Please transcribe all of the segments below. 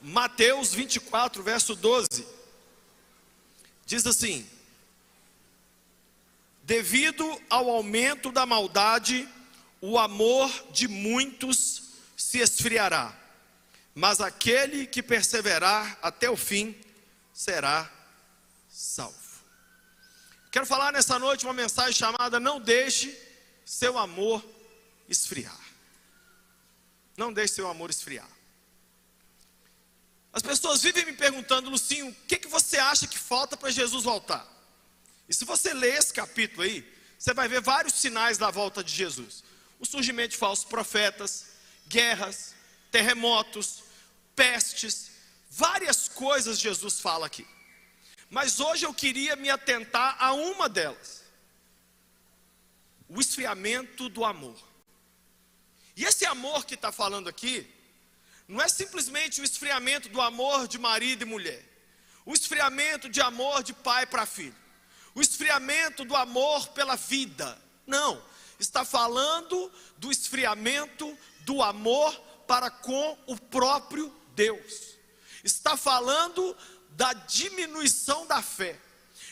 Mateus 24, verso 12, diz assim: devido ao aumento da maldade, o amor de muitos se esfriará, mas aquele que perseverar até o fim será salvo. Quero falar nessa noite uma mensagem chamada: não deixe seu amor esfriar. Não deixe seu amor esfriar. As pessoas vivem me perguntando: Lucinho, o que você acha que falta para Jesus voltar? E se você ler esse capítulo aí, você vai ver vários sinais da volta de Jesus: o surgimento de falsos profetas, guerras, terremotos, pestes, várias coisas Jesus fala aqui. Mas hoje eu queria me atentar a uma delas: o esfriamento do amor. E esse amor que está falando aqui não é simplesmente o esfriamento do amor de marido e mulher, o esfriamento de amor de pai para filho, o esfriamento do amor pela vida. Não, está falando do esfriamento do amor para com o próprio Deus. Está falando da diminuição da fé.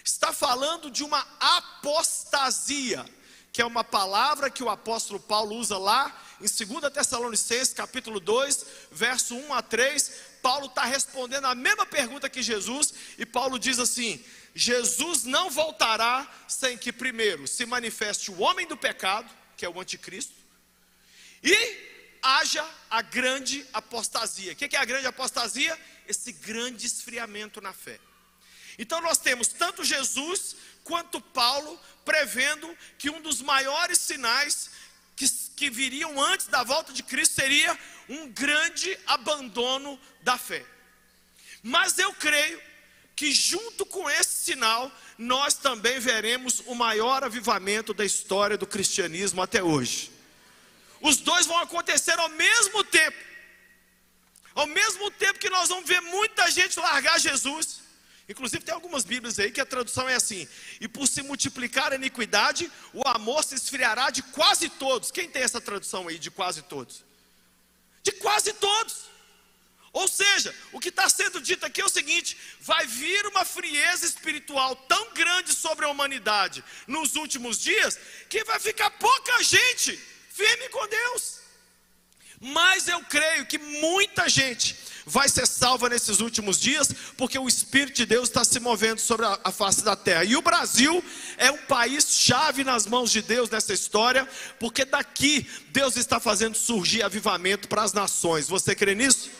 Está falando de uma apostasia, que é uma palavra que o apóstolo Paulo usa lá em 2 Tessalonicenses capítulo 2, verso 1 a 3. Paulo está respondendo a mesma pergunta que Jesus, e Paulo diz assim: Jesus não voltará sem que primeiro se manifeste o homem do pecado, que é o anticristo, e haja a grande apostasia. O que é a grande apostasia? Esse grande esfriamento na fé. Então nós temos tanto Jesus quanto Paulo prevendo que um dos maiores sinais que viriam antes da volta de Cristo seria um grande abandono da fé. Mas eu creio que junto com esse sinal, nós também veremos o maior avivamento da história do cristianismo até hoje. Os dois vão acontecer ao mesmo tempo. Ao mesmo tempo que nós vamos ver muita gente largar Jesus. Inclusive tem algumas bíblias aí que a tradução é assim: e por se multiplicar a iniquidade, o amor se esfriará de quase todos. Quem tem essa tradução aí de quase todos? De quase todos. Ou seja, o que está sendo dito aqui é o seguinte: vai vir uma frieza espiritual tão grande sobre a humanidade nos últimos dias, que vai ficar pouca gente firme com Deus. Mas eu creio que muita gente vai ser salva nesses últimos dias, porque o Espírito de Deus está se movendo sobre a face da terra. E o Brasil é um país chave nas mãos de Deus nessa história, porque daqui Deus está fazendo surgir avivamento para as nações. Você crê nisso?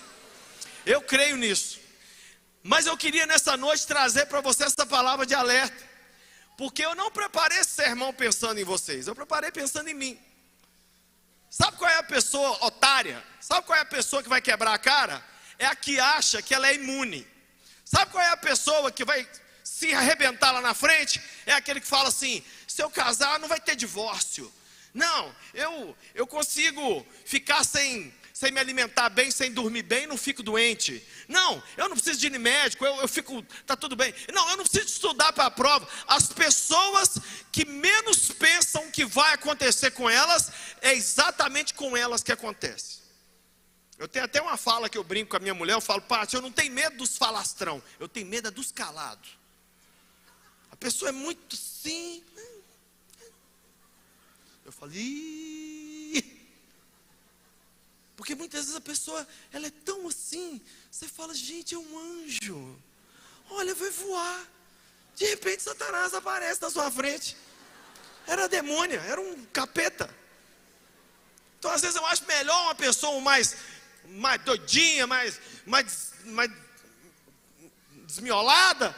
Eu creio nisso. Mas eu queria nessa noite trazer para você essa palavra de alerta, porque eu não preparei esse sermão pensando em vocês, eu preparei pensando em mim. Sabe qual é a pessoa otária? Sabe qual é a pessoa que vai quebrar a cara? É a que acha que ela é imune. Sabe qual é a pessoa que vai se arrebentar lá na frente? É aquele que fala assim: se eu casar não vai ter divórcio. Não, eu consigo ficar sem me alimentar bem, sem dormir bem, não fico doente. Não, eu não preciso de ir no médico, eu fico, tá tudo bem. Não, eu não preciso estudar para a prova. As pessoas que menos pensam que vai acontecer com elas, é exatamente com elas que acontece. Eu tenho até uma fala que eu brinco com a minha mulher, eu falo: Pátio, eu não tenho medo dos falastrão, eu tenho medo dos calados. A pessoa é muito sim. Eu falo: ih. Porque muitas vezes a pessoa, ela é tão assim, você fala: gente, é um anjo, olha, vai voar. De repente Satanás aparece na sua frente. Era demônia, era um capeta. Então às vezes eu acho melhor uma pessoa mais doidinha, mais desmiolada,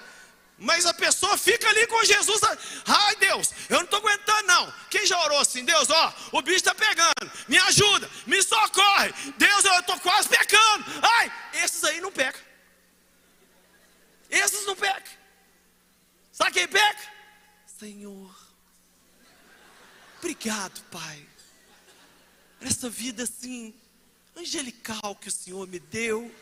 mas a pessoa fica ali com Jesus. Ai Deus, eu não estou aguentando não. Quem já orou assim: Deus, ó, o bicho está pegando, me ajuda, me socorre. Deus, eu estou quase pecando. Ai, esses aí não pecam. Esses não pecam. Sabe quem peca? Senhor, obrigado, Pai, por essa vida assim angelical que o Senhor me deu.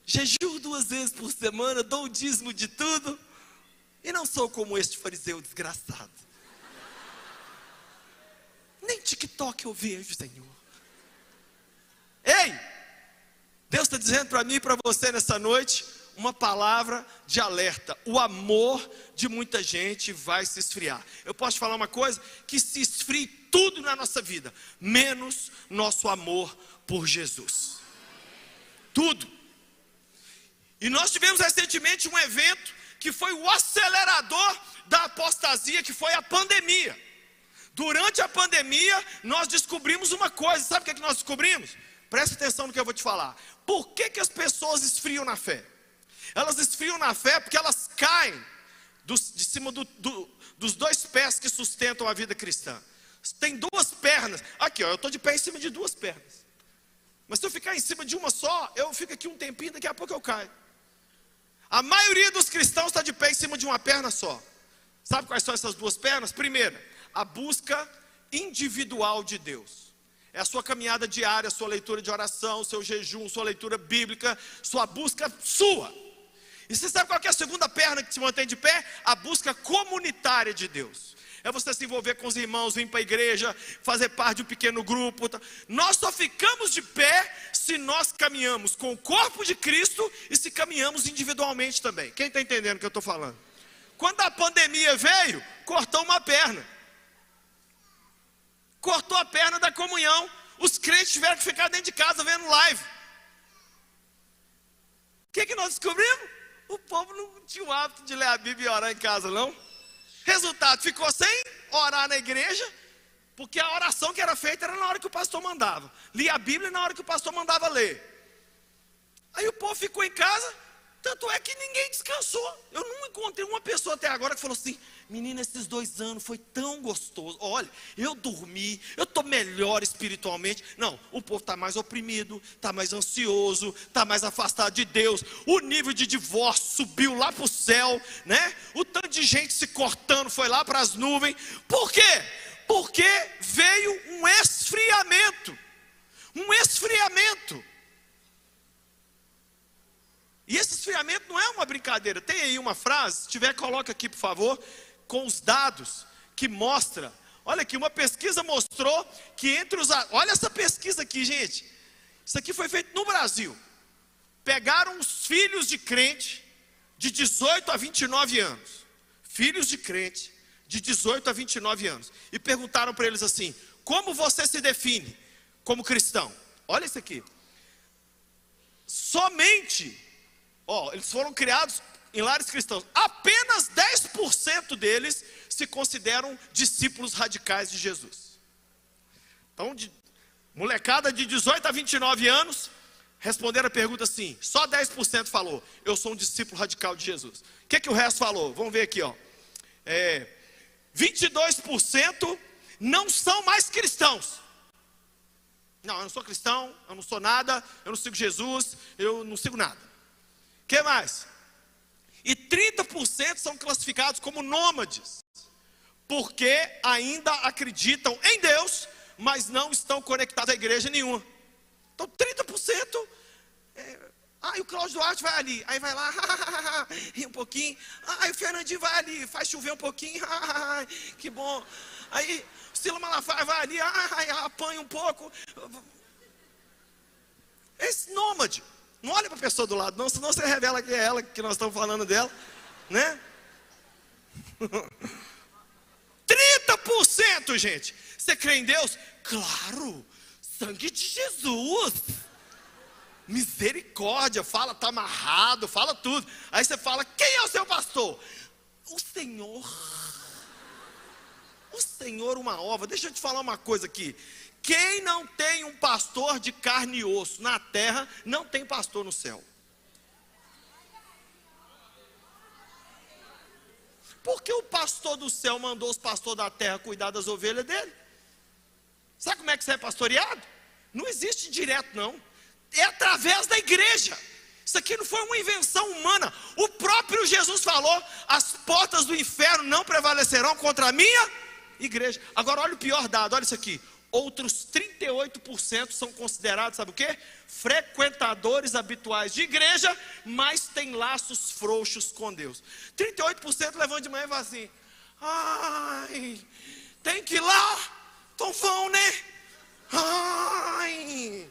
Jejuo 2 vezes por semana, dou o dízimo de tudo, e não sou como este fariseu desgraçado. Nem TikTok eu vejo, Senhor. dizendo para mim e para você nessa noite uma palavra de alerta. O amor de muita gente vai se esfriar. Eu posso te falar uma coisa? Que se esfrie tudo na nossa vida, menos nosso amor por Jesus. Tudo. E nós tivemos recentemente um evento que foi o acelerador da apostasia, que foi a pandemia. Durante a pandemia, nós descobrimos uma coisa. Sabe o que nós descobrimos? Presta atenção no que eu vou te falar. Por que as pessoas esfriam na fé? Elas esfriam na fé porque elas caem de cima dos dois pés que sustentam a vida cristã. Tem duas pernas. Aqui, ó, eu estou de pé em cima de duas pernas. Mas se eu ficar em cima de uma só, eu fico aqui um tempinho, daqui a pouco eu caio. A maioria dos cristãos está de pé em cima de uma perna só. Sabe quais são essas duas pernas? Primeira, a busca individual de Deus. É a sua caminhada diária, a sua leitura de oração, seu jejum, sua leitura bíblica, sua busca sua. E você sabe qual que é a segunda perna que te mantém de pé? A busca comunitária de Deus. É você se envolver com os irmãos, vir para a igreja, fazer parte de um pequeno grupo. Nós só ficamos de pé se nós caminhamos com o corpo de Cristo e se caminhamos individualmente também. Quem está entendendo o que eu estou falando? Quando a pandemia veio, cortou uma perna. Cortou a perna da comunhão. Os crentes tiveram que ficar dentro de casa vendo live. O que nós descobrimos? O povo não tinha o hábito de ler a Bíblia e orar em casa, não. Resultado, ficou sem orar na igreja, porque a oração que era feita era na hora que o pastor mandava. Lia a Bíblia na hora que o pastor mandava ler. Aí o povo ficou em casa, tanto é que ninguém descansou. Eu não encontrei uma pessoa até agora que falou assim: menina, esses 2 anos foi tão gostoso. Olha, eu dormi, eu estou melhor espiritualmente. Não, o povo está mais oprimido, está mais ansioso, está mais afastado de Deus. O nível de divórcio subiu lá para o céu, né? O tanto de gente se cortando foi lá para as nuvens. Por quê? Porque veio um esfriamento. Um esfriamento. E esse esfriamento não é uma brincadeira. Tem aí uma frase, se tiver, coloca aqui por favor, com os dados que mostra. Olha aqui, uma pesquisa mostrou que entre os... Olha essa pesquisa aqui, gente. Isso aqui foi feito no Brasil. Pegaram os filhos de crente de 18 a 29 anos. Filhos de crente de 18 a 29 anos. E perguntaram para eles assim: como você se define como cristão? Olha isso aqui. Somente, eles foram criados em lares cristãos. Apenas 10% deles se consideram discípulos radicais de Jesus. Então, molecada de 18 a 29 anos, responderam a pergunta assim: só 10% falou, eu sou um discípulo radical de Jesus. O que o resto falou? Vamos ver aqui, 22% não são mais cristãos. Não, eu não sou cristão, eu não sou nada, eu não sigo Jesus, eu não sigo nada. O que mais? E 30% são classificados como nômades, porque ainda acreditam em Deus, mas não estão conectados a igreja nenhuma. Então 30%, e o Cláudio Duarte vai ali, aí vai lá, ri um pouquinho, o Fernandinho vai ali, faz chover um pouquinho, que bom. Aí o Sila Malafaia vai ali, apanha um pouco. Esse nômade. Não olha para a pessoa do lado, não, senão você revela que é ela, que nós estamos falando dela, né? 30%, gente. Você crê em Deus? Claro, sangue de Jesus. Misericórdia, fala, está amarrado, fala tudo. Aí você fala: quem é o seu pastor? O Senhor. O Senhor, uma ova. Deixa eu te falar uma coisa aqui. Quem não tem um pastor de carne e osso na terra, não tem pastor no céu. Porque o pastor do céu mandou os pastores da terra cuidar das ovelhas dele. Sabe como é que você é pastoreado? Não existe direto, não. É através da igreja. Isso aqui não foi uma invenção humana. O próprio Jesus falou: as portas do inferno não prevalecerão contra a minha igreja. Agora olha o pior dado, olha isso aqui. Outros 38% são considerados, sabe o quê? Frequentadores habituais de igreja, mas têm laços frouxos com Deus. 38% levantam de manhã e falam assim: ai, tem que ir lá? Então vão, né? Ai.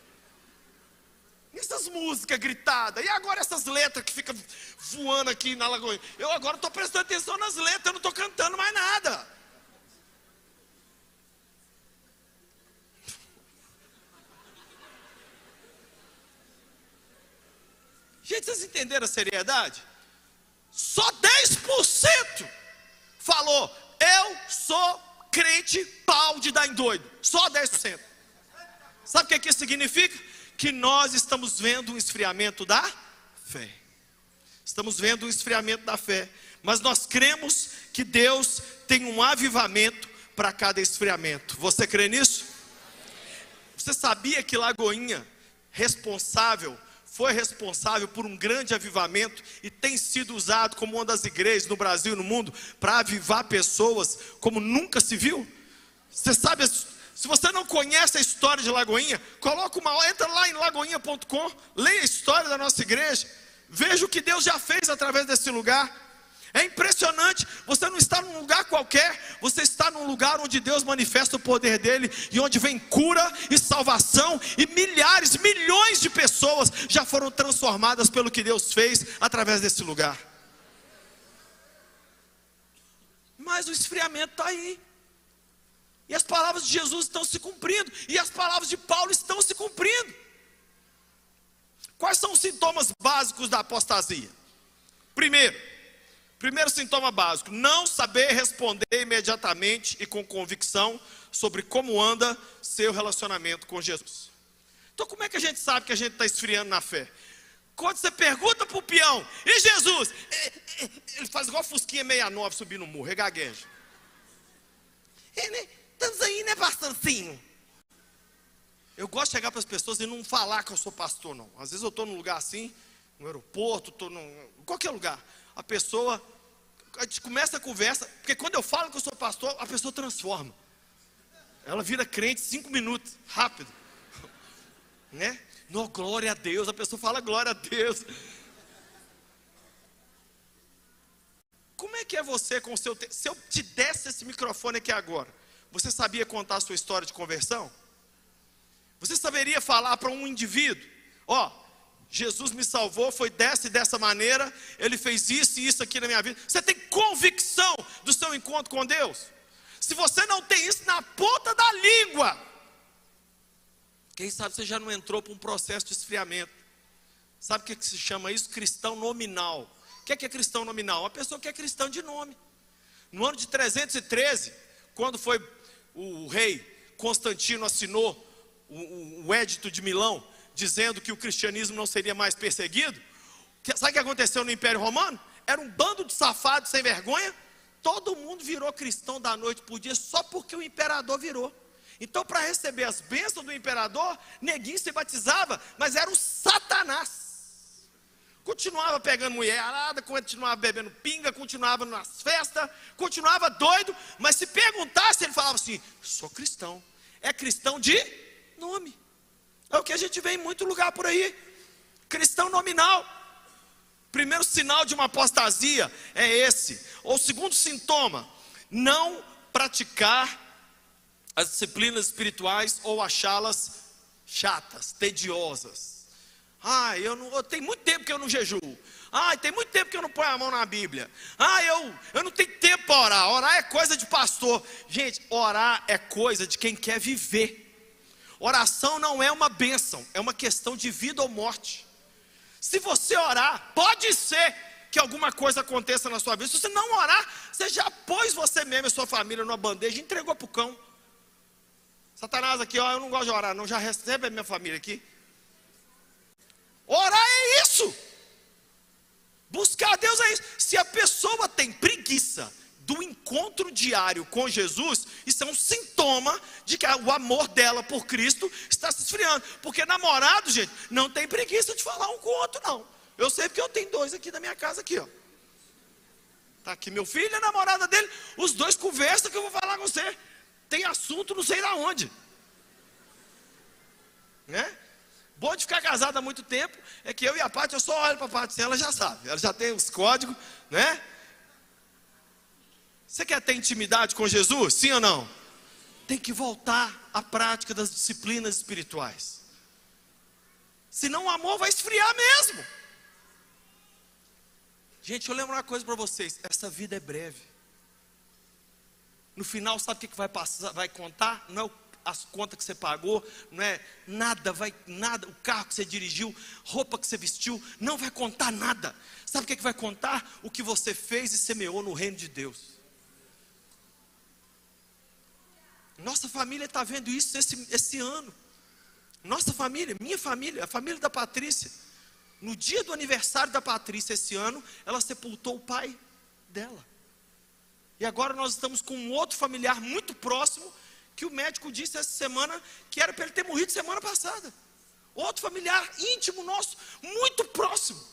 Essas músicas música gritada. E agora essas letras que ficam voando aqui na Lagoinha. Eu agora estou prestando atenção nas letras, eu não estou cantando mais nada. Gente, vocês entenderam a seriedade? Só 10% falou, eu sou crente pau de dar em doido. Só 10%. Sabe o que isso significa? Que nós estamos vendo um esfriamento da fé. Estamos vendo um esfriamento da fé. Mas nós cremos que Deus tem um avivamento para cada esfriamento. Você crê nisso? Você sabia que Lagoinha foi responsável por um grande avivamento e tem sido usado como uma das igrejas no Brasil e no mundo para avivar pessoas como nunca se viu? Você sabe, se você não conhece a história de Lagoinha, entra lá em lagoinha.com, leia a história da nossa igreja, veja o que Deus já fez através desse lugar. É impressionante, você não está num lugar qualquer, você está num lugar onde Deus manifesta o poder dele, e onde vem cura e salvação, e milhões de pessoas já foram transformadas pelo que Deus fez através desse lugar. Mas o esfriamento está aí, e as palavras de Jesus estão se cumprindo, e as palavras de Paulo estão se cumprindo. Quais são os sintomas básicos da apostasia? Primeiro sintoma básico, não saber responder imediatamente e com convicção sobre como anda seu relacionamento com Jesus. Então como é que a gente sabe que a gente está esfriando na fé? Quando você pergunta para o peão, e Jesus? Ele faz igual a Fusquinha 69 subir no morro, regagueja. Estamos aí, né, pastorzinho? Eu gosto de chegar para as pessoas e não falar que eu sou pastor, não. Às vezes eu estou num lugar assim, no aeroporto, estou em qualquer lugar. A gente começa a conversa, porque quando eu falo que eu sou pastor, a pessoa transforma. Ela vira crente em 5 minutos, rápido. Né? Não, glória a Deus, a pessoa fala glória a Deus. Como é que é você com o seu Se eu te desse esse microfone aqui agora, você sabia contar a sua história de conversão? Você saberia falar para um indivíduo, Jesus me salvou, foi dessa e dessa maneira, Ele fez isso e isso aqui na minha vida. Você tem convicção do seu encontro com Deus? Se você não tem isso na ponta da língua, quem sabe você já não entrou para um processo de esfriamento. Sabe o que se chama isso? Cristão nominal. O que é cristão nominal? Uma pessoa que é cristã de nome. No ano de 313, quando foi o rei Constantino assinou o Edito de Milão, dizendo que o cristianismo não seria mais perseguido, sabe o que aconteceu no Império Romano? Era um bando de safados sem vergonha, todo mundo virou cristão da noite para o dia, só porque o imperador virou. Então, para receber as bênçãos do imperador, neguinho se batizava, mas era o Satanás. Continuava pegando mulherada, continuava bebendo pinga, continuava nas festas, continuava doido, mas se perguntasse, ele falava assim, sou cristão. É cristão de nome. É o que a gente vê em muito lugar por aí. Cristão nominal. Primeiro sinal de uma apostasia é esse. O segundo sintoma, não praticar as disciplinas espirituais ou achá-las chatas, tediosas. Tem muito tempo que eu não jejuo. Tem muito tempo que eu não ponho a mão na Bíblia. Eu não tenho tempo para orar. Orar é coisa de pastor. Gente, orar é coisa de quem quer viver. Oração não é uma bênção, é uma questão de vida ou morte. Se você orar, pode ser que alguma coisa aconteça na sua vida. Se você não orar, você já pôs você mesmo e sua família numa bandeja e entregou para o cão. Satanás aqui, eu não gosto de orar, não, já recebe a minha família aqui. Orar é isso. Buscar a Deus é isso. Se a pessoa tem preguiça do encontro diário com Jesus, isso é um sintoma de que o amor dela por Cristo está se esfriando. Porque namorado, gente, não tem preguiça de falar um com o outro, não. Eu sei porque eu tenho 2 aqui na minha casa, aqui, ó. Tá aqui meu filho e a namorada dele, os 2 conversam que eu vou falar com você. Tem assunto não sei de onde. Né? Bom de ficar casado há muito tempo é que eu e a Paty, eu só olho para a Paty, ela já sabe, ela já tem os códigos, né? Você quer ter intimidade com Jesus? Sim ou não? Tem que voltar à prática das disciplinas espirituais. Senão o amor vai esfriar mesmo. Gente, eu lembro uma coisa para vocês: essa vida é breve. No final, sabe o que vai passar, vai contar? Não é as contas que você pagou, não é nada, nada, o carro que você dirigiu, roupa que você vestiu, não vai contar nada. Sabe o que vai contar? O que você fez e semeou no reino de Deus. Nossa família está vendo isso esse ano. Nossa família, minha família, a família da Patrícia. No dia do aniversário da Patrícia esse ano, ela sepultou o pai dela. E agora nós estamos com um outro familiar muito próximo, que o médico disse essa semana que era para ele ter morrido semana passada. Outro familiar íntimo nosso, muito próximo.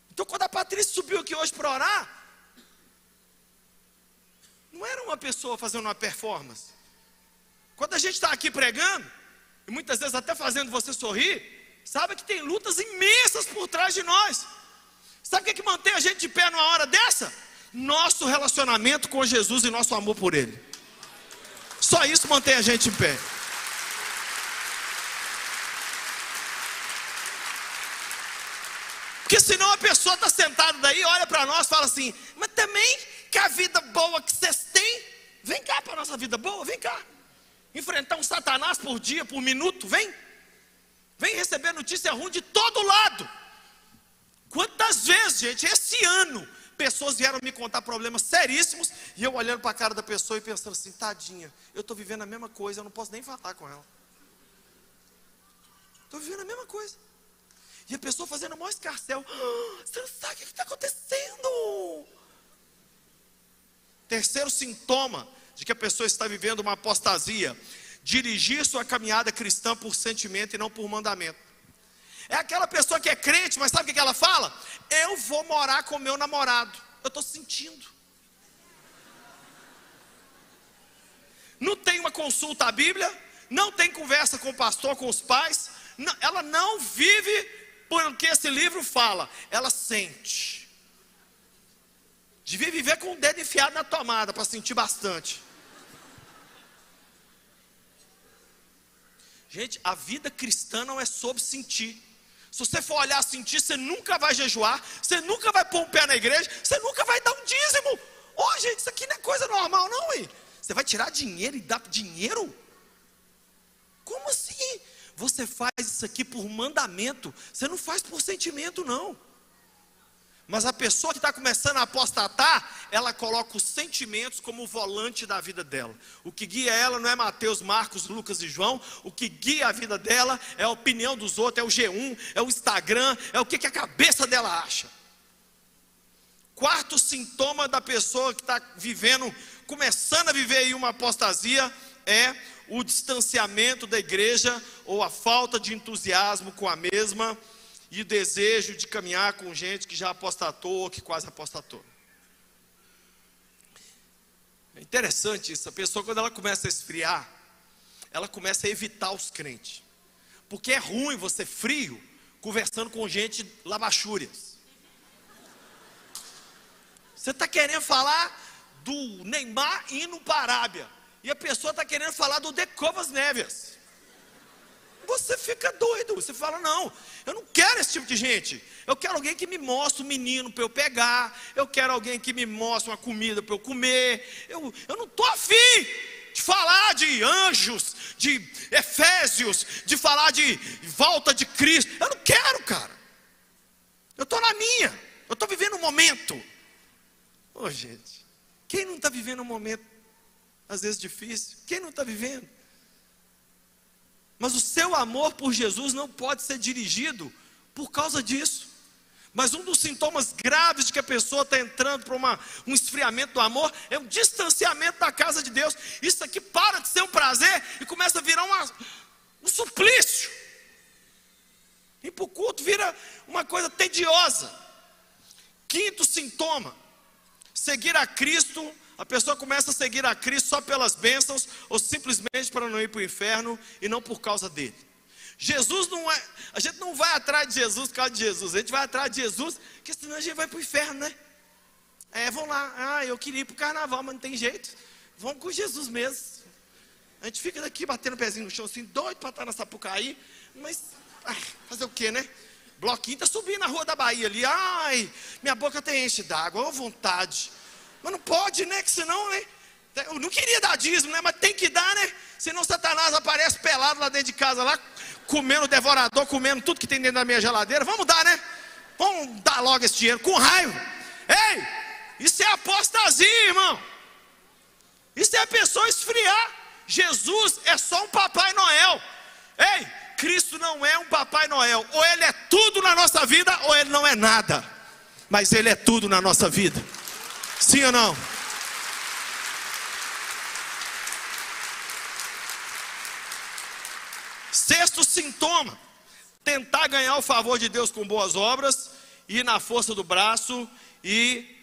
Então quando a Patrícia subiu aqui hoje para orar, não era uma pessoa fazendo uma performance. Quando a gente está aqui pregando, e muitas vezes até fazendo você sorrir, sabe que tem lutas imensas por trás de nós. Sabe o que mantém a gente de pé numa hora dessa? Nosso relacionamento com Jesus e nosso amor por Ele. Só isso mantém a gente em pé. Porque senão a pessoa está sentada daí, olha para nós e fala assim: mas também que a vida boa que vocês têm, vem cá para a nossa vida boa, vem cá. Enfrentar um Satanás por dia, por minuto, vem. Vem receber notícia ruim de todo lado. Quantas vezes, gente, esse ano, pessoas vieram me contar problemas seríssimos, e eu olhando para a cara da pessoa e pensando assim: tadinha, eu estou vivendo a mesma coisa, eu não posso nem falar com ela. Estou vivendo a mesma coisa. E a pessoa fazendo o maior escarcéu: você não sabe o que está acontecendo. Terceiro sintoma de que a pessoa está vivendo uma apostasia: dirigir sua caminhada cristã por sentimento e não por mandamento. É aquela pessoa que é crente, mas sabe o que ela fala? Eu vou morar com meu namorado. Eu estou sentindo. Não tem uma consulta à Bíblia, não tem conversa com o pastor, com os pais. Não, ela não vive porque esse livro fala, ela sente. Devia viver com o dedo enfiado na tomada para sentir bastante. Gente, a vida cristã não é sobre sentir. Se você for olhar sentir, você nunca vai jejuar, você nunca vai pôr um pé na igreja, você nunca vai dar um dízimo. Ô, gente, isso aqui não é coisa normal não, hein? Você vai tirar dinheiro e dar dinheiro? Como assim? Você faz isso aqui por mandamento, você não faz por sentimento não. Mas a pessoa que está começando a apostatar, ela coloca os sentimentos como o volante da vida dela. O que guia ela não é Mateus, Marcos, Lucas e João. O que guia a vida dela é a opinião dos outros, é o G1, é o Instagram, é o que a cabeça dela acha. Quarto sintoma da pessoa que está vivendo, começando a viver aí uma apostasia, é o distanciamento da igreja ou a falta de entusiasmo com a mesma, e o desejo de caminhar com gente que já apostatou ou que quase apostatou. É interessante isso. A pessoa, quando ela começa a esfriar, ela começa a evitar os crentes. Porque é ruim você frio conversando com gente labachúrias. Você está querendo falar do Neymar indo para a Arábia, e a pessoa está querendo falar do Decovas Neves. Você fica doido, você fala: não, eu não quero esse tipo de gente. Eu quero alguém que me mostre um menino para eu pegar. Eu quero alguém que me mostre uma comida para eu comer. Eu não estou afim de falar de anjos, de Efésios, de falar de volta de Cristo. Eu não quero, cara. Eu estou na minha, eu estou vivendo um momento. Ô, gente, quem não está vivendo um momento às vezes difícil? Quem não está vivendo? Mas o seu amor por Jesus não pode ser dirigido por causa disso. Mas um dos sintomas graves de que a pessoa está entrando para um esfriamento do amor é o distanciamento da casa de Deus. Isso aqui para de ser um prazer e começa a virar um suplício. E para o culto vira uma coisa tediosa. Quinto sintoma: seguir a Cristo. A pessoa começa a seguir a Cristo só pelas bênçãos, ou simplesmente para não ir para o inferno, e não por causa dele. Jesus não é, a gente não vai atrás de Jesus por causa de Jesus, a gente vai atrás de Jesus, porque senão a gente vai para o inferno, né? Vamos lá, eu queria ir para o carnaval, mas não tem jeito, vamos com Jesus mesmo. A gente fica daqui batendo o pezinho no chão assim, doido para estar na Sapucaí, mas Ai, fazer o quê, né? Bloquinho tá subindo na rua da Bahia ali. Ai, minha boca até enche d'água, ô vontade. Mas não pode, né? Que senão, né? Eu não queria dar dízimo, né? Mas tem que dar, né? Senão Satanás aparece pelado lá dentro de casa, lá, comendo devorador, comendo tudo que tem dentro da minha geladeira. Vamos dar, né? Vamos dar logo esse dinheiro, com raiva. Ei, isso é apostasia, irmão. Isso é a pessoa esfriar. Jesus é só um Papai Noel. Ei, Cristo não é um Papai Noel. Ou Ele é tudo na nossa vida, ou Ele não é nada. Mas Ele é tudo na nossa vida. Sim ou não? Sexto sintoma: tentar ganhar o favor de Deus com boas obras, e na força do braço e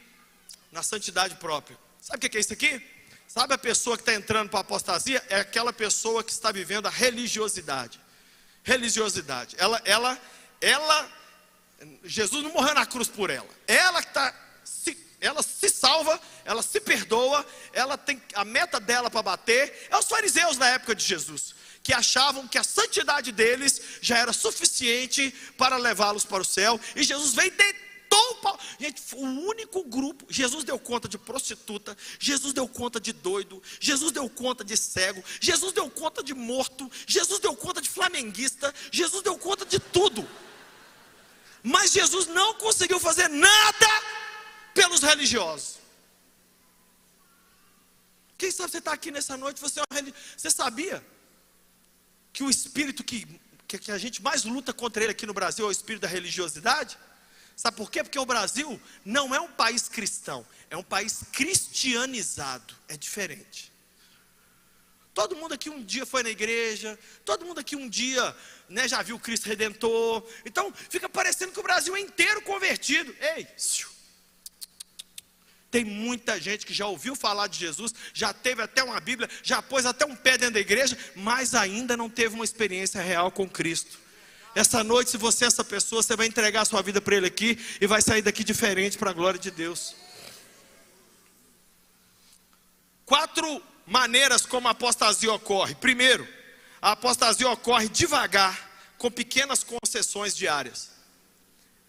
na santidade própria. Sabe o que é isso aqui? Sabe a pessoa que está entrando para a apostasia? É aquela pessoa que está vivendo a religiosidade. Religiosidade. Jesus não morreu na cruz por ela. Ela se salva, ela se perdoa, ela tem a meta dela para bater. É os fariseus da época de Jesus, que achavam que a santidade deles já era suficiente para levá-los para o céu. E Jesus veio e deitou o pau. Gente, o único grupo. Jesus deu conta de prostituta, Jesus deu conta de doido, Jesus deu conta de cego, Jesus deu conta de morto, Jesus deu conta de flamenguista, Jesus deu conta de tudo. Mas Jesus não conseguiu fazer nada pelos religiosos. Quem sabe você está aqui nessa noite, você sabia que o espírito que a gente mais luta contra ele aqui no Brasil é o espírito da religiosidade? Sabe por quê? Porque o Brasil não é um país cristão, é um país cristianizado, é diferente. Todo mundo aqui um dia foi na igreja, todo mundo aqui um dia, né, já viu Cristo Redentor. Então fica parecendo que o Brasil é inteiro convertido. Ei, tem muita gente que já ouviu falar de Jesus, já teve até uma Bíblia, já pôs até um pé dentro da igreja, mas ainda não teve uma experiência real com Cristo. Essa noite, se você é essa pessoa, você vai entregar a sua vida para Ele aqui e vai sair daqui diferente para a glória de Deus. 4 maneiras como a apostasia ocorre. Primeiro, a apostasia ocorre devagar, com pequenas concessões diárias.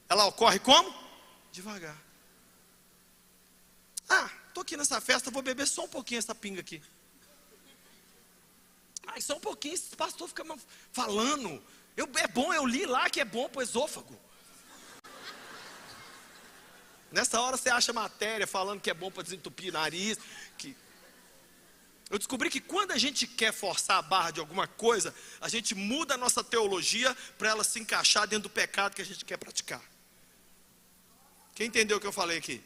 Ela ocorre como? Devagar. Estou aqui nessa festa, vou beber só um pouquinho essa pinga aqui. Só um pouquinho, esse pastor fica falando. É bom, eu li lá que é bom para o esôfago. Nessa hora você acha matéria falando que é bom para desentupir nariz. Eu descobri que quando a gente quer forçar a barra de alguma coisa, a gente muda a nossa teologia para ela se encaixar dentro do pecado que a gente quer praticar. Quem entendeu o que eu falei aqui?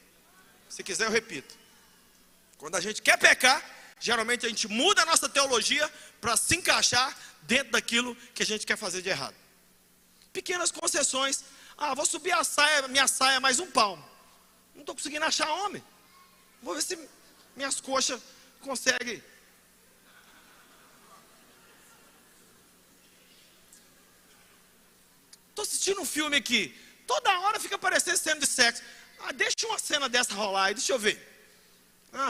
Se quiser eu repito. Quando a gente quer pecar, geralmente a gente muda a nossa teologia para se encaixar dentro daquilo que a gente quer fazer de errado. Pequenas concessões. Vou subir minha saia mais um palmo. Não estou conseguindo achar homem. Vou ver se minhas coxas conseguem. Estou assistindo um filme aqui. Toda hora fica aparecendo cena de sexo. Deixa uma cena dessa rolar aí, deixa eu ver.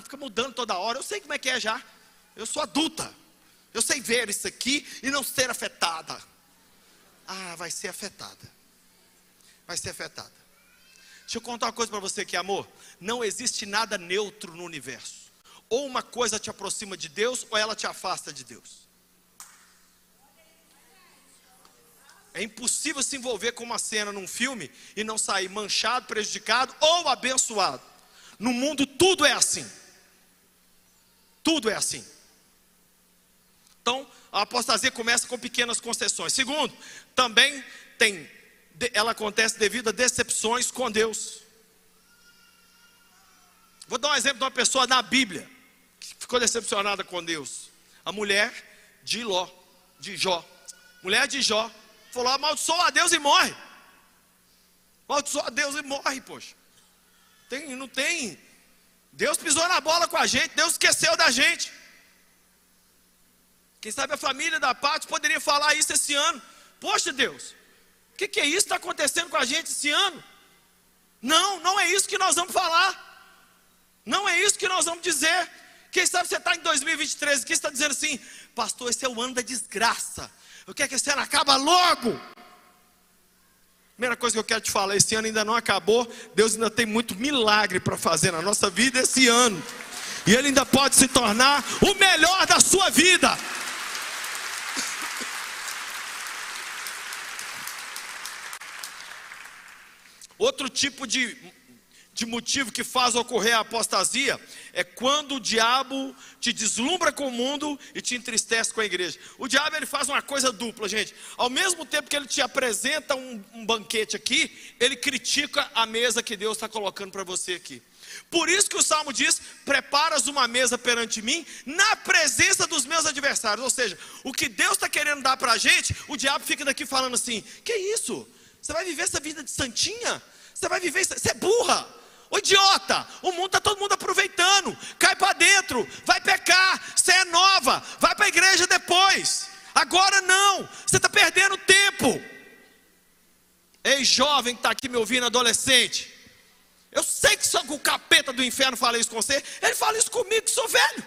Fica mudando toda hora. Eu sei como é que é já. Eu sou adulta. Eu sei ver isso aqui e não ser afetada. Vai ser afetada. Vai ser afetada. Deixa eu contar uma coisa para você aqui, amor. Não existe nada neutro no universo. Ou uma coisa te aproxima de Deus, ou ela te afasta de Deus. É impossível se envolver com uma cena num filme e não sair manchado, prejudicado ou abençoado. No mundo tudo é assim. Tudo é assim. Então, a apostasia começa com pequenas concessões. Segundo, também ela acontece devido a decepções com Deus. Vou dar um exemplo de uma pessoa na Bíblia que ficou decepcionada com Deus. A mulher de Jó. Mulher de Jó falou: amaldiçoa a Deus e morre. Amaldiçoa a Deus e morre, poxa. Não tem. Deus pisou na bola com a gente, Deus esqueceu da gente. Quem sabe a família da Paty poderia falar isso esse ano. Poxa, Deus, o que é isso que está acontecendo com a gente esse ano? Não é isso que nós vamos falar. Não é isso que nós vamos dizer. Quem sabe você está em 2023 aqui, está dizendo assim: pastor, esse é o ano da desgraça. Eu quero que esse ano acabe logo. Primeira coisa que eu quero te falar, esse ano ainda não acabou, Deus ainda tem muito milagre para fazer na nossa vida esse ano. E Ele ainda pode se tornar o melhor da sua vida. Outro tipo de motivo que faz ocorrer a apostasia é quando o diabo te deslumbra com o mundo e te entristece com a igreja. O diabo, ele faz uma coisa dupla, gente. Ao mesmo tempo que ele te apresenta um banquete aqui, ele critica a mesa que Deus está colocando para você aqui. Por isso que o Salmo diz: preparas uma mesa perante mim, na presença dos meus adversários. Ou seja, o que Deus está querendo dar para a gente, o diabo fica daqui falando assim: que isso? Você vai viver essa vida de santinha? Você vai viver isso? Você é burra, ô idiota. O mundo está todo mundo aproveitando. Cai para dentro, vai pecar. Você é nova, vai para a igreja depois. Agora não, você está perdendo tempo. Ei, jovem que está aqui me ouvindo, adolescente, eu sei que só o capeta do inferno fala isso com você. Ele fala isso comigo, que sou velho,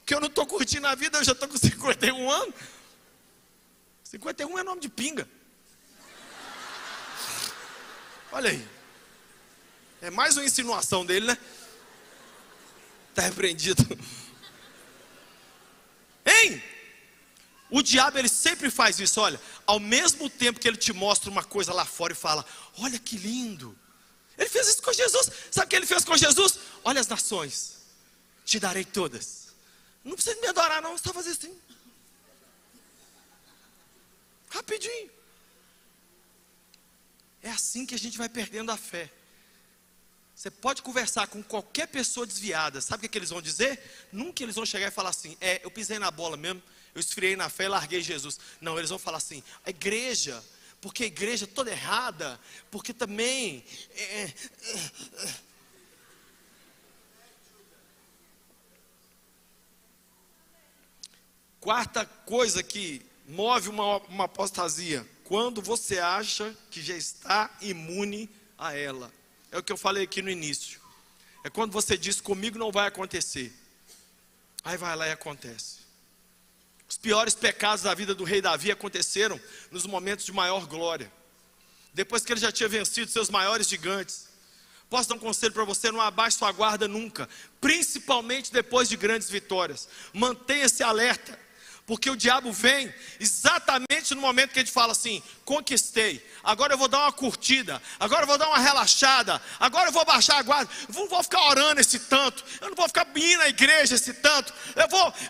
que eu não estou curtindo a vida. Eu já estou com 51 anos. 51 é nome de pinga. Olha aí. É mais uma insinuação dele, né? Está repreendido. Hein? O diabo, ele sempre faz isso. Olha, ao mesmo tempo que ele te mostra uma coisa lá fora e fala: olha que lindo. Ele fez isso com Jesus. Sabe o que ele fez com Jesus? Olha as nações, te darei todas. Não precisa me adorar não, só fazer assim. Rapidinho. É assim que a gente vai perdendo a fé. Você pode conversar com qualquer pessoa desviada. Sabe o que eles vão dizer? Nunca eles vão chegar e falar assim: eu pisei na bola mesmo, eu esfriei na fé e larguei Jesus. Não, eles vão falar assim: a igreja, porque a igreja é toda errada, porque também Quarta coisa que move uma apostasia: quando você acha que já está imune a ela. É o que eu falei aqui no início. É quando você diz: comigo não vai acontecer. Aí vai lá e acontece. Os piores pecados da vida do rei Davi aconteceram nos momentos de maior glória, depois que ele já tinha vencido seus maiores gigantes. Posso dar um conselho para você: não abaixe sua guarda nunca, principalmente depois de grandes vitórias. Mantenha-se alerta, porque o diabo vem exatamente no momento que a gente fala assim: conquistei, agora eu vou dar uma curtida, agora eu vou dar uma relaxada, agora eu vou baixar a guarda, eu não vou ficar orando esse tanto, eu não vou ficar indo na igreja esse tanto,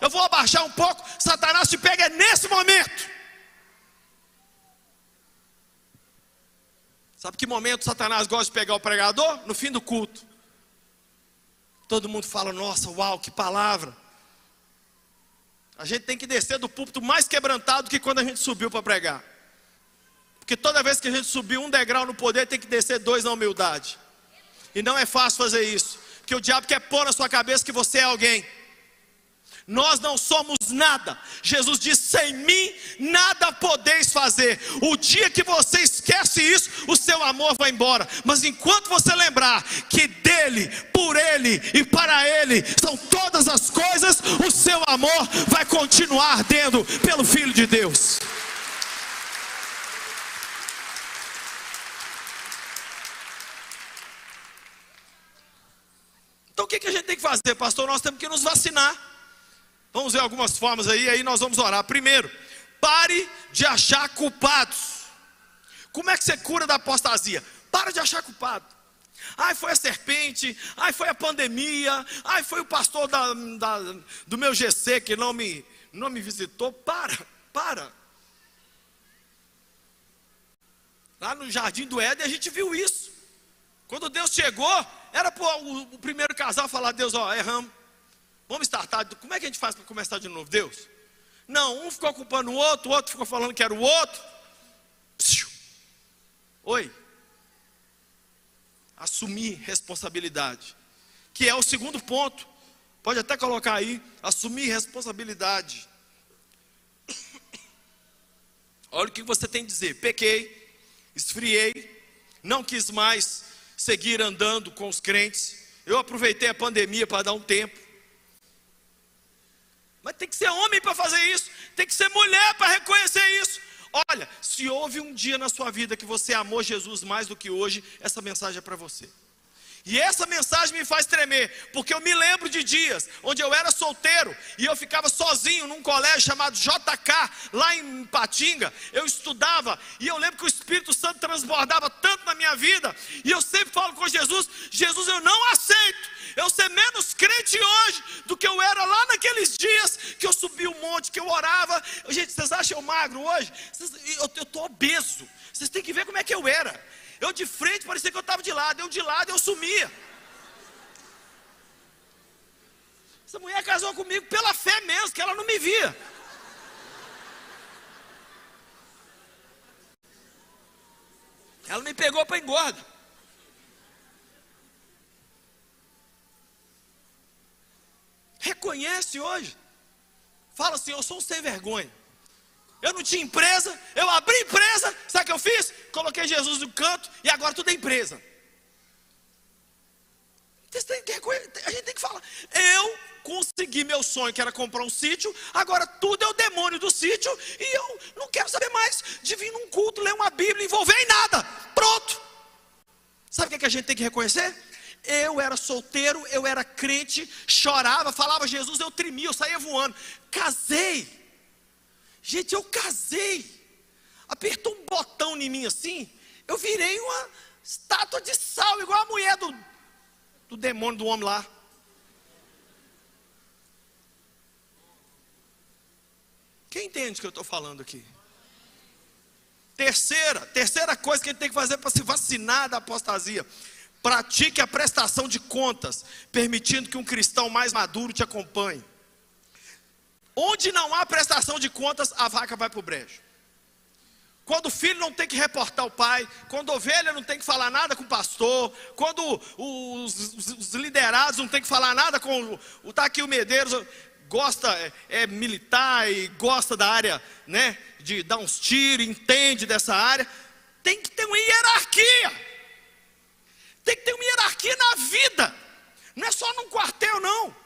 eu vou abaixar um pouco. Satanás te pega nesse momento. Sabe que momento Satanás gosta de pegar o pregador? No fim do culto. Todo mundo fala: nossa, uau, que palavra. A gente tem que descer do púlpito mais quebrantado que quando a gente subiu para pregar. Porque toda vez que a gente subir um degrau no poder, tem que descer 2 na humildade. E não é fácil fazer isso, porque o diabo quer pôr na sua cabeça que você é alguém. Nós não somos nada. Jesus disse: sem mim nada podeis fazer. O dia que você esquece isso, o seu amor vai embora. Mas enquanto você lembrar que dele, por ele e para ele são todas as coisas, o seu amor vai continuar ardendo pelo Filho de Deus. Então o que a gente tem que fazer, pastor? Nós temos que nos vacinar. Vamos ver algumas formas aí nós vamos orar. Primeiro, pare de achar culpados. Como é que você cura da apostasia? Para de achar culpado. Ai, foi a serpente, ai, foi a pandemia, ai, foi o pastor do meu GC que não me visitou. Para. Lá no Jardim do Éden a gente viu isso. Quando Deus chegou, era para o primeiro casal falar: Deus, erramos. Vamos startar. Como é que a gente faz para começar de novo, Deus? Não, um ficou culpando o outro ficou falando que era o outro. Oi. Assumir responsabilidade, que é o segundo ponto. Pode até colocar aí: assumir responsabilidade. Olha o que você tem que dizer: pequei, esfriei, não quis mais seguir andando com os crentes. Eu aproveitei a pandemia para dar um tempo. Mas tem que ser homem para fazer isso, tem que ser mulher para reconhecer isso. Olha, se Se houve um dia na sua vida que você amou Jesus mais do que hoje, essa mensagem é para você. E essa mensagem me faz tremer, porque eu me lembro de dias onde eu era solteiro e eu ficava sozinho num colégio chamado JK, lá em Patinga. Eu estudava e eu lembro que o Espírito Santo transbordava tanto na minha vida. E eu sempre falo com Jesus: Jesus, eu não aceito eu ser menos crente hoje do que eu era lá naqueles dias que eu subi o monte, que eu orava. Gente, vocês acham eu magro hoje? Eu estou obeso. Vocês têm que ver como é que eu era. Eu de frente parecia que eu estava de lado eu sumia. Essa mulher casou comigo pela fé mesmo, que ela não me via. Ela me pegou para engorda. Reconhece hoje. Fala assim: eu sou um sem vergonha. Eu não tinha empresa, eu abri empresa. Sabe o que eu fiz? Coloquei Jesus no canto e agora tudo é empresa. A gente tem que falar: eu consegui meu sonho, que era comprar um sítio. Agora tudo é o demônio do sítio. E eu não quero saber mais de vir num culto, ler uma Bíblia, envolver em nada. Pronto. Sabe o que a gente tem que reconhecer? Eu era solteiro, eu era crente, chorava, falava Jesus, eu tremia, eu saía voando. Casei. Gente, eu casei. Apertou um botão em mim assim, eu virei uma estátua de sal, igual a mulher do demônio do homem lá. Quem entende o que eu estou falando aqui? Terceira coisa que a gente tem que fazer para se vacinar da apostasia: pratique a prestação de contas, permitindo que um cristão mais maduro te acompanhe. Onde não há prestação de contas, a vaca vai para o brejo. Quando o filho não tem que reportar o pai, quando a ovelha não tem que falar nada com o pastor, quando os liderados não tem que falar nada com tá aqui o Medeiros, gosta, é militar e gosta da área, né, de dar uns tiros, entende dessa área. Tem que ter uma hierarquia. Tem que ter uma hierarquia na vida. Não é só num quartel, não.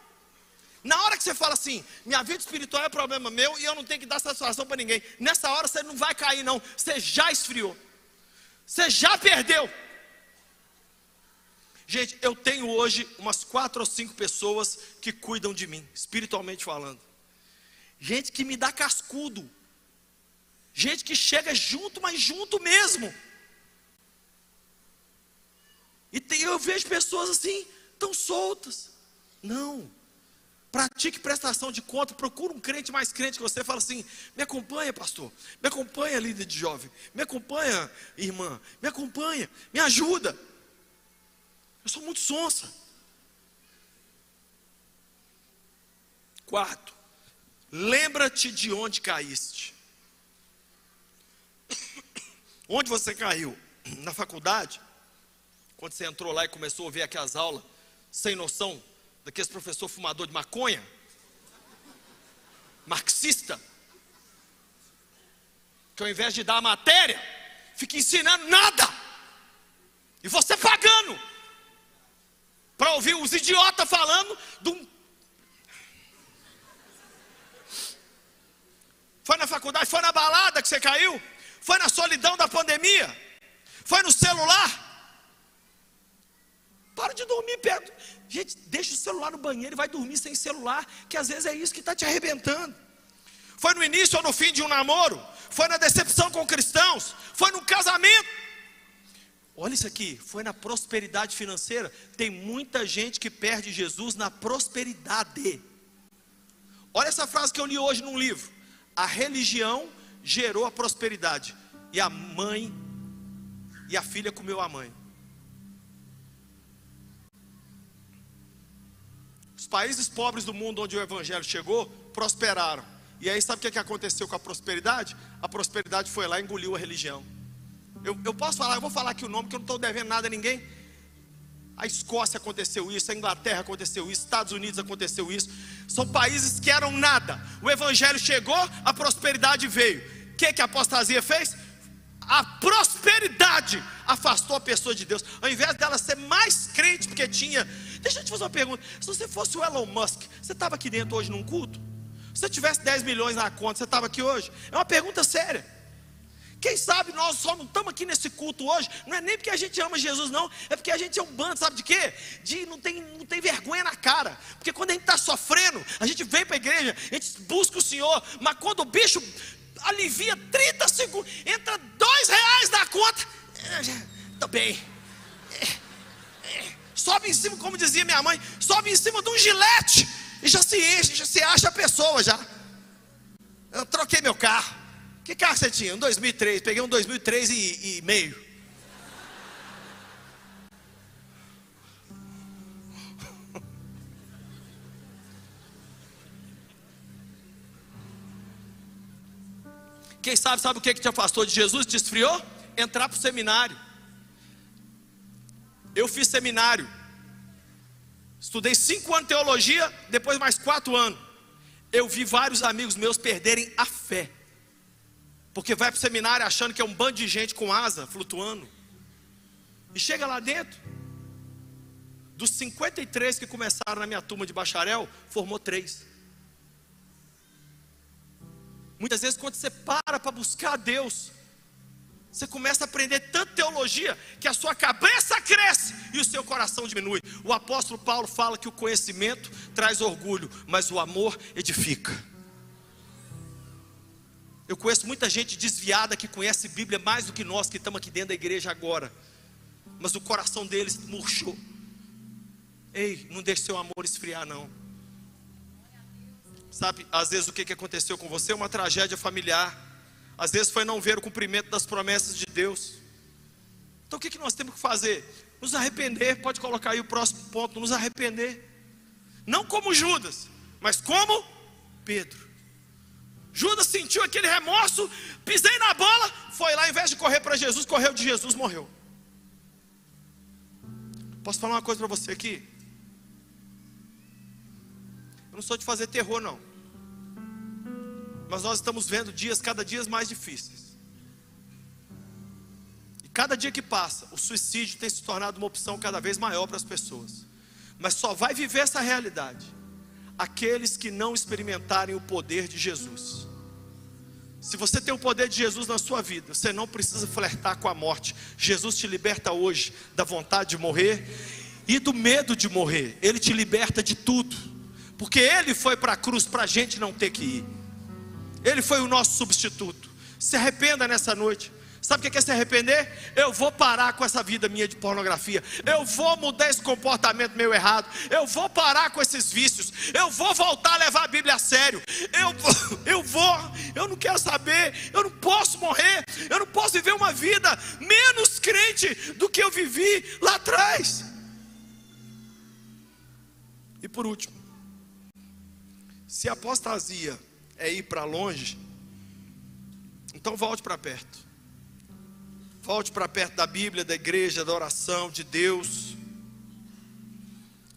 Na hora que você fala assim: minha vida espiritual é problema meu e eu não tenho que dar satisfação para ninguém, nessa hora você não vai cair não. Você já esfriou. Você já perdeu. Gente, eu tenho hoje umas 4 ou 5 pessoas que cuidam de mim, espiritualmente falando. Gente que me dá cascudo. Gente que chega junto, mas junto mesmo. E eu vejo pessoas assim, tão soltas. Não. Pratique prestação de conta. Procura um crente mais crente que você. Fala assim: me acompanha, pastor. Me acompanha, líder de jovem. Me acompanha, irmã. Me acompanha. Me ajuda. Eu sou muito sonsa. Quarto, lembra-te de onde caíste. Onde você caiu? Na faculdade? Quando você entrou lá e começou a ver aquelas aulas sem noção, daqueles professor fumador de maconha, marxista, que ao invés de dar a matéria, fica ensinando nada, e você pagando para ouvir os idiotas falando de um... Foi na faculdade, foi na balada que você caiu, foi na solidão da pandemia, foi no celular. Para de dormir perto. Gente, deixa o celular no banheiro e vai dormir sem celular, que às vezes é isso que está te arrebentando. Foi no início ou no fim de um namoro, foi na decepção com cristãos, foi no casamento. Olha isso aqui, foi na prosperidade financeira. Tem muita gente que perde Jesus na prosperidade. Olha essa frase que eu li hoje num livro: a religião gerou a prosperidade, e a mãe e a filha comeu a mãe. Os países pobres do mundo onde o evangelho chegou, prosperaram. E aí sabe o que aconteceu com a prosperidade? A prosperidade foi lá e engoliu a religião. Eu posso falar, eu vou falar aqui o nome, que eu não estou devendo nada a ninguém. A Escócia aconteceu isso, a Inglaterra aconteceu isso, Estados Unidos aconteceu isso. São países que eram nada. O evangelho chegou, a prosperidade veio. O que a apostasia fez? A prosperidade afastou a pessoa de Deus. Ao invés dela ser mais crente, porque tinha... Deixa eu te fazer uma pergunta: se você fosse o Elon Musk, você estava aqui dentro hoje num culto? Se você tivesse 10 milhões na conta, você estava aqui hoje? É uma pergunta séria. Quem sabe nós só não estamos aqui nesse culto hoje, não é nem porque a gente ama Jesus não, é porque a gente é um bando, sabe de quê? Não tem vergonha na cara, porque quando a gente está sofrendo, a gente vem para a igreja, a gente busca o Senhor, mas quando o bicho alivia 30 segundos, entra R$2 na conta, estou bem, sobe em cima, como dizia minha mãe, sobe em cima de um gilete, e já se enche, já se acha a pessoa já. Eu troquei meu carro. Que carro você tinha? Um 2003, peguei um 2003 e meio. Quem sabe o que te afastou de Jesus, te esfriou? Entrar para o seminário. Eu fiz seminário, estudei 5 anos de teologia, depois mais 4 anos. Eu vi vários amigos meus perderem a fé, porque vai para o seminário achando que é um bando de gente com asa, flutuando. E chega lá dentro, dos 53 que começaram na minha turma de bacharel, formou 3. Muitas vezes quando você para buscar a Deus, você começa a aprender tanta teologia, que a sua cabeça cresce e o seu coração diminui. O apóstolo Paulo fala que o conhecimento traz orgulho, mas o amor edifica. Eu conheço muita gente desviada que conhece Bíblia mais do que nós que estamos aqui dentro da igreja agora, mas o coração deles murchou. Ei, não deixe seu amor esfriar não. Sabe, às vezes o que aconteceu com você é uma tragédia familiar. Às vezes foi não ver o cumprimento das promessas de Deus. Então o que nós temos que fazer? Nos arrepender. Pode colocar aí o próximo ponto, nos arrepender. Não como Judas, mas como Pedro. Judas sentiu aquele remorso, pisei na bola, foi lá, ao invés de correr para Jesus, correu de Jesus, morreu. Posso falar uma coisa para você aqui? Eu não sou de fazer terror não, mas nós estamos vendo dias cada dia mais difíceis. E cada dia que passa, o suicídio tem se tornado uma opção cada vez maior para as pessoas. Mas só vai viver essa realidade aqueles que não experimentarem o poder de Jesus. Se você tem o poder de Jesus na sua vida, você não precisa flertar com a morte. Jesus te liberta hoje da vontade de morrer e do medo de morrer. Ele te liberta de tudo, porque Ele foi para a cruz para a gente não ter que ir. Ele foi o nosso substituto. Se arrependa nessa noite. Sabe o que é se arrepender? Eu vou parar com essa vida minha de pornografia. Eu vou mudar esse comportamento meu errado. Eu vou parar com esses vícios. Eu vou voltar a levar a Bíblia a sério. Eu não quero saber. Eu não posso morrer. Eu não posso viver uma vida menos crente do que eu vivi lá atrás. E por último, se a apostasia é ir para longe, então volte para perto. Volte para perto da Bíblia, da igreja, da oração, de Deus.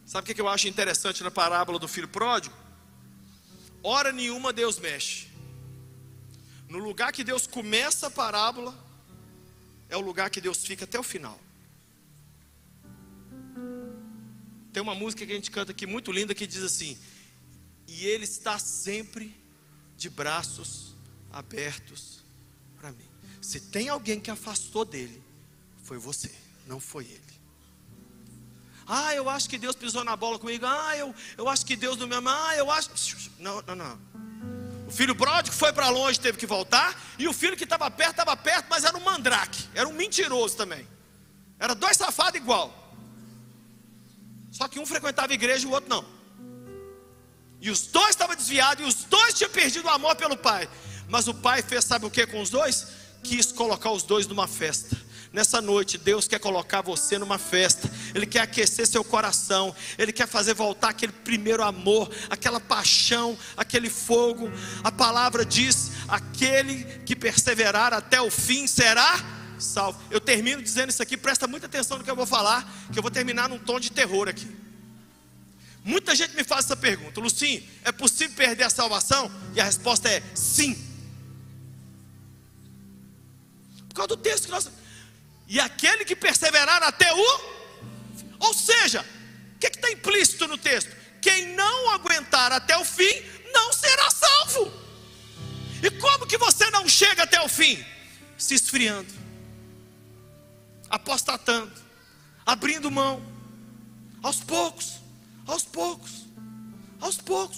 Sabe o que eu acho interessante na parábola do filho pródigo? Hora nenhuma Deus mexe. No lugar que Deus começa a parábola, é o lugar que Deus fica até o final. Tem uma música que a gente canta aqui muito linda que diz assim: e Ele está sempre de braços abertos para mim. Se tem alguém que afastou dele, foi você, não foi ele. Ah, eu acho que Deus pisou na bola comigo. Ah, eu acho que Deus não me ama. Ah, eu acho... Não. O filho pródigo foi para longe, teve que voltar. E o filho que estava perto, mas era um mandrake. Era um mentiroso também. Era 2 safados igual. Só que um frequentava a igreja e o outro não. E os 2 estavam desviados. E os 2 tinham perdido o amor pelo pai. Mas o pai fez, sabe o que com os 2? Quis colocar os 2 numa festa. Nessa noite Deus quer colocar você numa festa. Ele quer aquecer seu coração. Ele quer fazer voltar aquele primeiro amor, aquela paixão, aquele fogo. A palavra diz: aquele que perseverar até o fim será salvo. Eu termino dizendo isso aqui, presta muita atenção no que eu vou falar, que eu vou terminar num tom de terror aqui. Muita gente me faz essa pergunta: Lucinho, é possível perder a salvação? E a resposta é sim. Por causa do texto que nós... E aquele que perseverar até o... Ou seja, o que está implícito no texto? Quem não aguentar até o fim, não será salvo. E como que você não chega até o fim? se esfriando, apostatando, abrindo mão, aos poucos,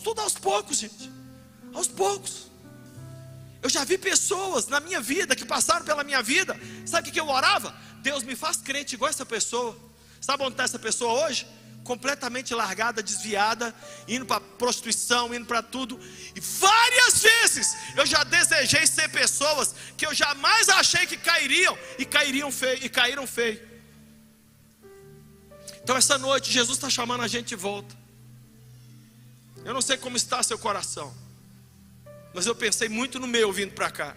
tudo aos poucos, gente, aos poucos. Eu já vi pessoas na minha vida, que passaram pela minha vida, sabe o que eu orava? Deus me faz crente igual essa pessoa. Sabe onde está essa pessoa hoje? Completamente largada, desviada, indo para prostituição, indo para tudo. E várias vezes eu já desejei ser pessoas que eu jamais achei que cairiam, e caíram feio. Então essa noite Jesus está chamando a gente de volta. Eu não sei como está seu coração, mas eu pensei muito no meu vindo para cá.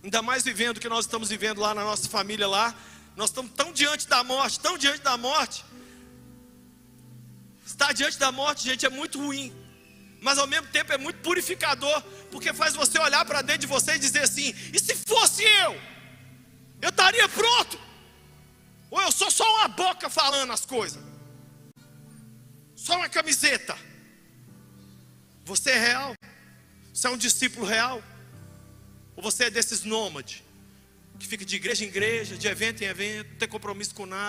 Ainda mais vivendo o que nós estamos vivendo lá na nossa família lá. Nós estamos tão diante da morte, tão diante da morte. Estar diante da morte, gente, é muito ruim, mas ao mesmo tempo é muito purificador, porque faz você olhar para dentro de você e dizer assim: e se fosse eu estaria pronto? Ou eu sou só uma boca falando as coisas, só uma camiseta? Você é real? Você é um discípulo real? Ou você é desses nômades, que fica de igreja em igreja, de evento em evento, não tem compromisso com nada?